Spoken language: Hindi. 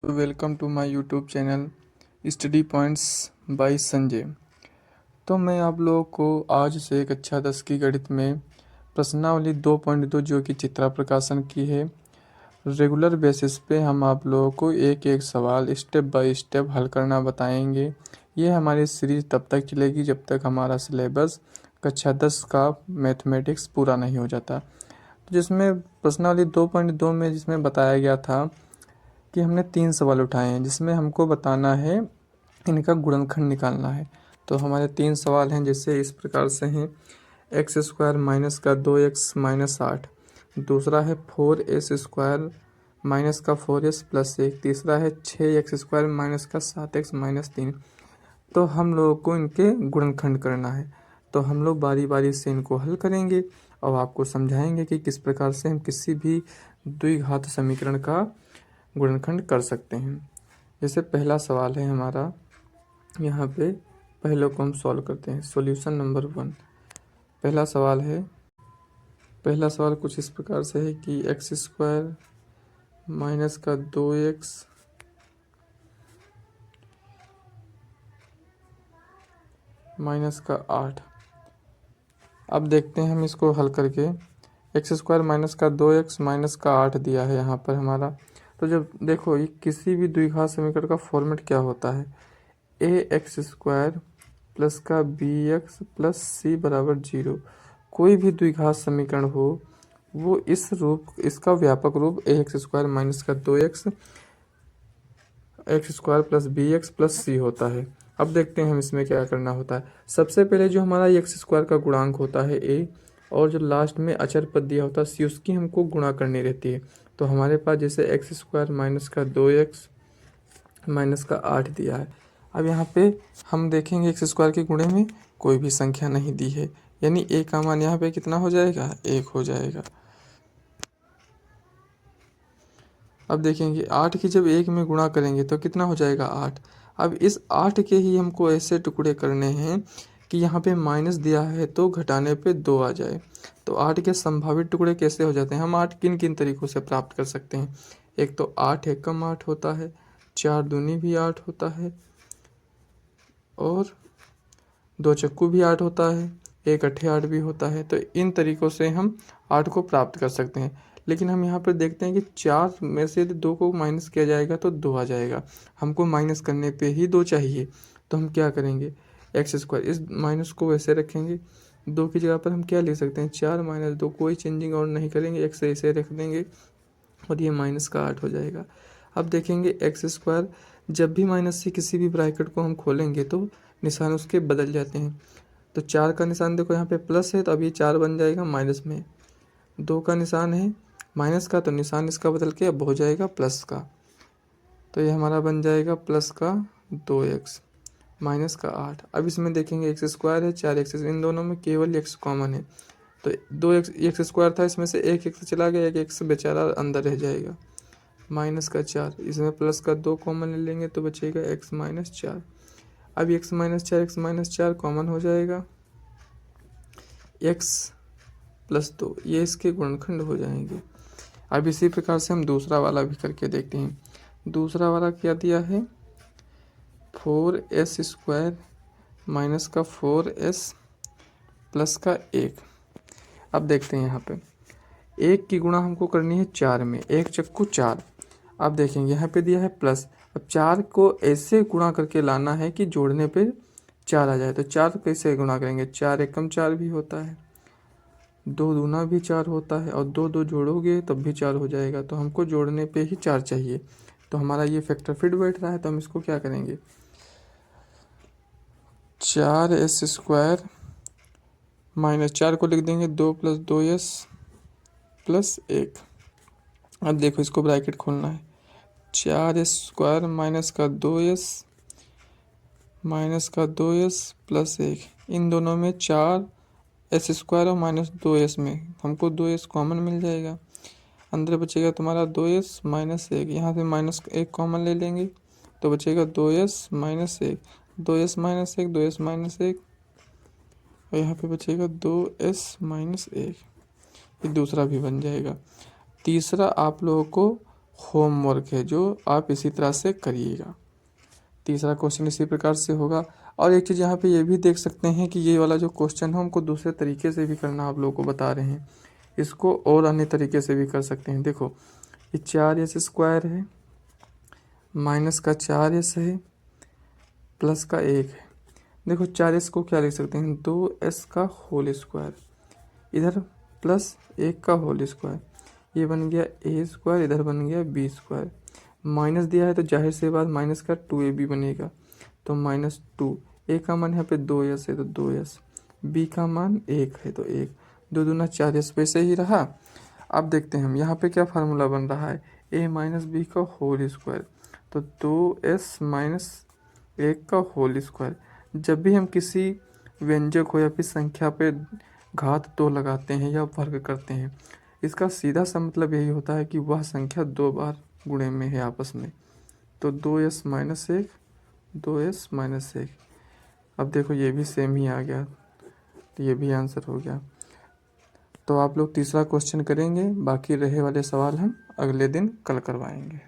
Welcome to my YouTube channel study points by Sanjay. तो मैं आप लोगों को आज से कक्षा 10 की गणित में प्रश्नावली 2.2 जो कि चित्रा प्रकाशन की है, रेगुलर बेसिस पे हम आप लोगों को एक एक सवाल स्टेप बाय स्टेप हल करना बताएंगे। ये हमारी सीरीज तब तक चलेगी जब तक हमारा सिलेबस कक्षा 10 का मैथमेटिक्स पूरा नहीं हो जाता। तो जिसमें प्रश्नावली 2.2 में जिसमें बताया गया था कि हमने 3 सवाल उठाए हैं जिसमें हमको बताना है इनका गुणनखंड निकालना है। तो हमारे 3 सवाल हैं, जैसे इस प्रकार से हैं। एक्स स्क्वायर माइनस का 2x माइनस 8, दूसरा है 4s स्क्वायर माइनस का 4s प्लस 1, तीसरा है 6x स्क्वायर माइनस का 7x माइनस 3। तो हम लोगों को इनके गुणनखंड करना है। तो हम लोग बारी बारी से इनको हल करेंगे और आपको समझाएंगे कि किस प्रकार से हम किसी भी द्विघात समीकरण का गुणनखंड कर सकते हैं। जैसे पहला सवाल है हमारा, यहाँ पे पहले को हम सॉल्व करते हैं। सॉल्यूशन नंबर 1, पहला सवाल कुछ इस प्रकार से है कि एक्स स्क्वायर माइनस का 2x माइनस का 8। अब देखते हैं हम इसको हल करके। एक्स स्क्वायर माइनस का 2x माइनस का 8 दिया है यहाँ पर हमारा। तो जब देखो ये किसी भी द्विघात समीकरण का फॉर्मेट क्या होता है, ए एक्स स्क्वायर प्लस का बी एक्स प्लस सी बराबर 0। कोई भी द्विघात समीकरण हो वो इसका व्यापक रूप ए एक्स स्क्वायर माइनस का 2x x square plus b x plus c होता है। अब देखते हैं हम इसमें क्या करना होता है। सबसे पहले जो हमारा एक्स स्क्वायर का गुणांक होता है ए, और जो लास्ट में अचर पद दिया होता है सी, उसकी हमको गुणा करनी रहती है। तो हमारे पास जैसे एक्स स्क्वायर माइनस का 2x माइनस का 8 दिया है। अब यहाँ पे हम देखेंगे एक्स स्क्वायर के गुणे में कोई भी संख्या नहीं दी है, यानी ए का मान यहाँ पे कितना हो जाएगा, 1 हो जाएगा। अब देखेंगे 8 की जब 1 में गुणा करेंगे तो कितना हो जाएगा, 8। अब इस 8 के ही हमको ऐसे टुकड़े करने हैं कि यहाँ पे माइनस दिया है तो घटाने पे 2 आ जाए। तो 8 के संभावित टुकड़े कैसे हो जाते हैं, हम 8 किन किन तरीकों से प्राप्त कर सकते हैं। एक तो 8 एकम 8 होता है, 4 दूनी भी 8 होता है, और 2 चक्कू भी 8 होता है, 1 अट्ठे 8 भी होता है। तो इन तरीकों से हम 8 को प्राप्त कर सकते हैं। लेकिन हम यहाँ पर देखते हैं कि 4 में से 2 को माइनस किया जाएगा तो 2 आ जाएगा। हमको माइनस करने पे ही 2 चाहिए। तो हम क्या करेंगे, एक्स स्क्वायर इस माइनस को वैसे रखेंगे, 2 की जगह पर हम क्या लिख सकते हैं, 4 माइनस 2, कोई चेंजिंग और नहीं करेंगे, एक्स ऐसे रख देंगे और ये माइनस का 8 हो जाएगा। अब देखेंगे एक्स स्क्वायर जब भी माइनस से किसी भी ब्रैकेट को हम खोलेंगे तो निशान उसके बदल जाते हैं। तो 4 का निशान देखो यहाँ पे प्लस है तो अब ये 4 बन जाएगा माइनस में। 2 का निशान है माइनस का तो निशान इसका बदल के अब हो जाएगा प्लस का। तो ये हमारा बन जाएगा प्लस का 2x माइनस का 8। अब इसमें देखेंगे एक्स स्क्वायर है 4x, इन दोनों में केवल x कॉमन है। तो 2x एक्स स्क्वायर था, इसमें से एक एक्स चला गया, एक एक्स बेचारा अंदर रह जाएगा, माइनस का 4। इसमें प्लस का 2 कॉमन ले लेंगे तो बचेगा x माइनस 4। अब x माइनस 4 कॉमन हो जाएगा, x प्लस 2, ये इसके गुणनखंड हो जाएंगे। अब इसी प्रकार से हम दूसरा वाला भी करके देखते हैं। दूसरा वाला क्या दिया है, 4s स्क्वायर माइनस का 4s प्लस का 1। अब देखते हैं यहाँ पे 1 की गुणा हमको करनी है 4 में, 1 चक्कू 4। अब देखेंगे यहाँ पे दिया है प्लस, अब 4 को ऐसे गुणा करके लाना है कि जोड़ने पे 4 आ जाए। तो 4 कैसे गुणा करेंगे, 4 एकम 4 भी होता है, 2 दूना भी 4 होता है, और 2 2 जोड़ोगे तब भी 4 हो जाएगा। तो हमको जोड़ने पे ही 4 चाहिए। तो हमारा ये फैक्टर फिट बैठ रहा है, तो हम इसको क्या करेंगे, 4s स्क्वायर माइनस 4 को लिख देंगे 2 प्लस 2s प्लस 1। अब देखो इसको ब्रैकेट खोलना है, 4s स्क्वायर माइनस का 2s प्लस 1, इन दोनों में 4s स्क्वायर और माइनस 2s में हमको 2s कॉमन मिल जाएगा। अंदर बचेगा तुम्हारा 2s माइनस 1, यहाँ से माइनस 1 कॉमन ले लेंगे तो बचेगा 2s minus 1, 2s minus 1, 2s minus 1, और यहाँ पे बचेगा 2s माइनस 1। ये दूसरा भी बन जाएगा। तीसरा आप लोगों को होमवर्क है जो आप इसी तरह से करिएगा। तीसरा क्वेश्चन इसी प्रकार से होगा। और एक चीज़ यहाँ पे ये भी देख सकते हैं कि ये वाला जो क्वेश्चन है हमको दूसरे तरीके से भी करना आप लोगों को बता रहे हैं। इसको और अन्य तरीके से भी कर सकते हैं। देखो ये 4s² है, माइनस का 4s है, प्लस का 1 है। देखो 4s को क्या लिख सकते हैं, 2s का होल स्क्वायर, इधर प्लस 1 का होल स्क्वायर, ये बन गया a², इधर बन गया b²। माइनस दिया है तो जाहिर सी बात माइनस का 2ab बनेगा, तो -2। a का मान यहाँ पे 2s है तो 2s, b का मान 1 है तो 1, 2 दूना 4s वैसे ही रहा। अब देखते हैं हम यहाँ पे क्या फार्मूला बन रहा है, a माइनस बी का होल स्क्वायर, तो 2s माइनस 1 का होल स्क्वायर। जब भी हम किसी व्यंजक हो या फिर संख्या पे घात 2 लगाते हैं या वर्ग करते हैं, इसका सीधा सा मतलब यही होता है कि वह संख्या 2 बार गुणे में है आपस में। तो 2s माइनस 1, 2s माइनस 1। अब देखो ये भी सेम ही आ गया, तो ये भी आंसर हो गया। तो आप लोग तीसरा क्वेश्चन करेंगे, बाकी रहे वाले सवाल हम अगले दिन कल करवाएंगे।